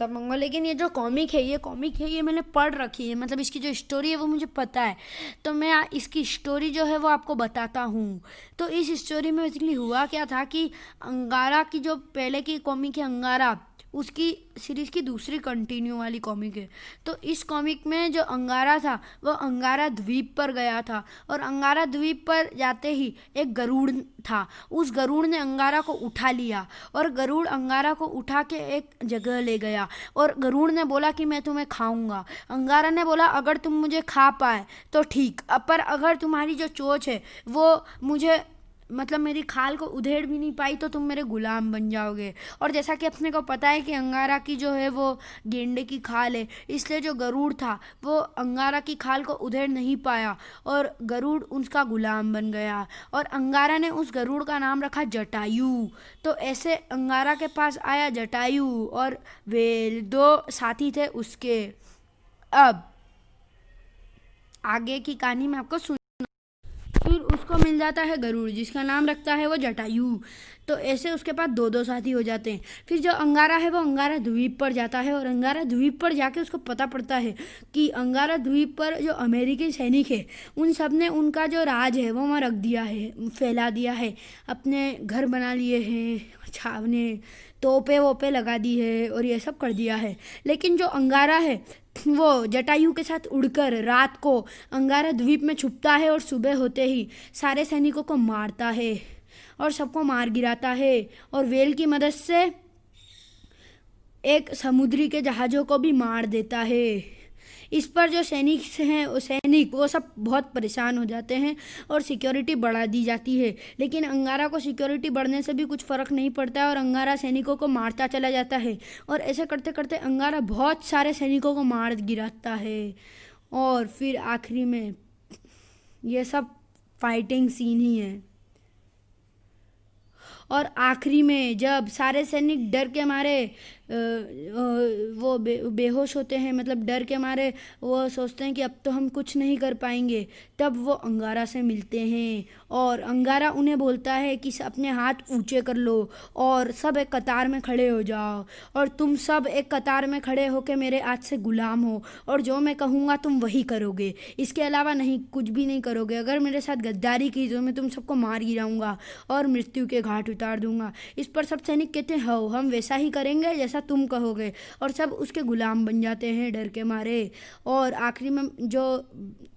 तब लेकिन ये जो कॉमिक है ये मैंने पढ़ रखी है, मतलब इसकी जो स्टोरी है वो मुझे पता है। तो मैं इसकी स्टोरी जो है वो आपको बताता हूँ। तो इस स्टोरी में बेसिकली हुआ क्या था कि अंगारा की जो पहले की कॉमिक है अंगारा, उसकी सीरीज़ की दूसरी कंटिन्यू वाली कॉमिक है। तो इस कॉमिक में जो अंगारा था वो अंगारा द्वीप पर गया था, और अंगारा द्वीप पर जाते ही एक गरुड़ था। उस गरुड़ ने अंगारा को उठा लिया, और गरुड़ अंगारा को उठा के एक जगह ले गया, और गरुड़ ने बोला कि मैं तुम्हें खाऊंगा। अंगारा ने बोला अगर तुम मुझे खा पाए तो ठीक, पर अगर तुम्हारी जो चोंच है वो मुझे मतलब मेरी खाल को उधेड़ भी नहीं पाई तो तुम मेरे गुलाम बन जाओगे। और जैसा कि अपने को पता है कि अंगारा की जो है वो गेंडे की खाल है, इसलिए जो गरुड़ था वो अंगारा की खाल को उधेड़ नहीं पाया, और गरुड़ उसका गुलाम बन गया। और अंगारा ने उस गरुड़ का नाम रखा जटायु। तो ऐसे अंगारा के पास आया जटायु और वेल, दो साथी थे उसके। अब आगे की कहानी में आपको सुन। फिर उसको मिल जाता है गरुड़, जिसका नाम रखता है वो जटायु। तो ऐसे उसके पास दो दो साथी हो जाते हैं। फिर जो अंगारा है वो अंगारा द्वीप पर जाता है, और अंगारा द्वीप पर जाके उसको पता पड़ता है कि अंगारा द्वीप पर जो अमेरिकी सैनिक है उन सब ने उनका जो राज है वो वहाँ रख दिया है, फैला दिया है, अपने घर बना लिए हैं, छावने, तोपे वोपे लगा दी है और ये सब कर दिया है। लेकिन जो अंगारा है वो जटायु के साथ उड़कर रात को अंगारा द्वीप में छुपता है, और सुबह होते ही सारे सैनिकों को मारता है और सबको मार गिराता है, और वेल की मदद से एक समुद्री के जहाज़ों को भी मार देता है। इस पर जो सैनिक वो सब बहुत परेशान हो जाते हैं और सिक्योरिटी बढ़ा दी जाती है। लेकिन अंगारा को सिक्योरिटी बढ़ने से भी कुछ फ़र्क नहीं पड़ता है, और अंगारा सैनिकों को मारता चला जाता है, और ऐसे करते करते अंगारा बहुत सारे सैनिकों को मार गिराता है। और फिर आखिरी में ये सब फाइटिंग सीन ही है। और आखिरी में जब सारे सैनिक डर के मारे वो बेहोश होते हैं, मतलब डर के मारे वो सोचते हैं कि अब तो हम कुछ नहीं कर पाएंगे, तब वो अंगारा से मिलते हैं, और अंगारा उन्हें बोलता है कि अपने हाथ ऊंचे कर लो और सब एक कतार में खड़े हो जाओ, और तुम सब एक कतार में खड़े होकर मेरे आज से गुलाम हो, और जो मैं कहूँगा तुम वही करोगे, इसके अलावा नहीं कुछ भी नहीं करोगे। अगर मेरे साथ गद्दारी की तो मैं तुम सबको मार गिराऊंगा और मृत्यु के घाट उतार दूंगा। इस पर सब सैनिक कहते हैं हो हम वैसा ही करेंगे जैसा तुम कहोगे, और सब उसके गुलाम बन जाते हैं डर के मारे। और आखिरी में जो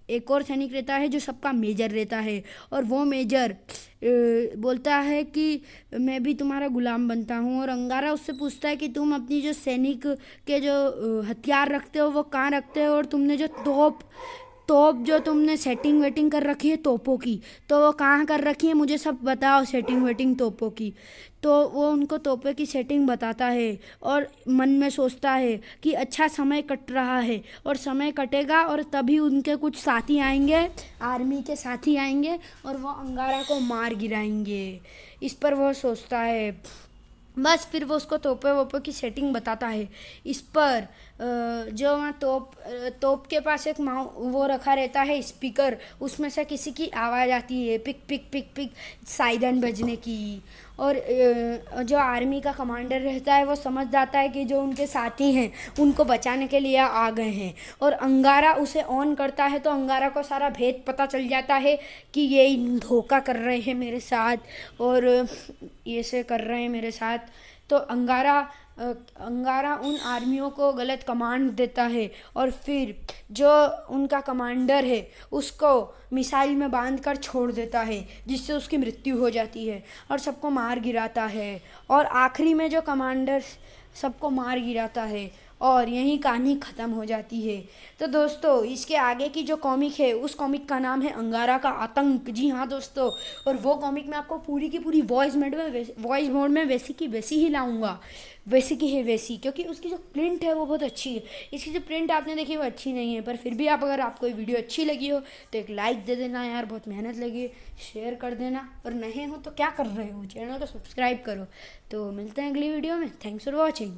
एक और सैनिक रहता है जो सबका मेजर रहता है, और वो मेजर बोलता है कि मैं भी तुम्हारा गुलाम बनता हूँ। और अंगारा उससे पूछता है कि तुम अपनी जो सैनिक के जो हथियार रखते हो वो कहाँ रखते हो, और तुमने जो तोप जो तुमने सेटिंग वेटिंग कर रखी है तोपों की, तो वो कहाँ कर रखी है, मुझे सब बताओ सेटिंग वेटिंग तोपों की। तो वो उनको तोपे की सेटिंग बताता है, और मन में सोचता है कि अच्छा समय कट रहा है, और समय कटेगा और तभी उनके कुछ साथी आएंगे, आर्मी के साथी आएंगे, और वो अंगारा को मार गिराएंगे। इस पर वो सोचता है। बस फिर वो उसको तोपे वोपे की सेटिंग बताता है। इस पर जो वहाँ तोप के पास एक वो रखा रहता है स्पीकर, उसमें से किसी की आवाज़ आती है, पिक पिक पिक पिक साइरन बजने की। और जो आर्मी का कमांडर रहता है वो समझ जाता है कि जो उनके साथी हैं उनको बचाने के लिए आ गए हैं, और अंगारा उसे ऑन करता है, तो अंगारा को सारा भेद पता चल जाता है कि ये धोखा कर रहे हैं मेरे साथ, और ये से कर रहे हैं मेरे साथ। तो अंगारा उन आर्मियों को गलत कमांड देता है, और फिर जो उनका कमांडर है उसको मिसाइल में बांध कर छोड़ देता है, जिससे उसकी मृत्यु हो जाती है, और सबको मार गिराता है। और आखिरी में जो कमांडर सबको मार गिराता है, और यही कहानी ख़त्म हो जाती है। तो दोस्तों इसके आगे की जो कॉमिक है उस कॉमिक का नाम है अंगारा का आतंक। जी हाँ दोस्तों, और वो कॉमिक मैं आपको पूरी की पूरी वॉइस मोड में वैसी की वैसी ही लाऊंगा, वैसी की है वैसी, क्योंकि उसकी जो प्रिंट है वो बहुत अच्छी है। इसकी जो प्रिंट आपने देखी वो अच्छी नहीं है, पर फिर भी अगर आपको ये वीडियो अच्छी लगी हो तो एक लाइक दे देना यार, बहुत मेहनत लगी है, शेयर कर देना, और नए हो तो क्या कर रहे हो, चैनल को सब्सक्राइब करो। तो मिलते हैं अगली वीडियो में। Thanks for watching.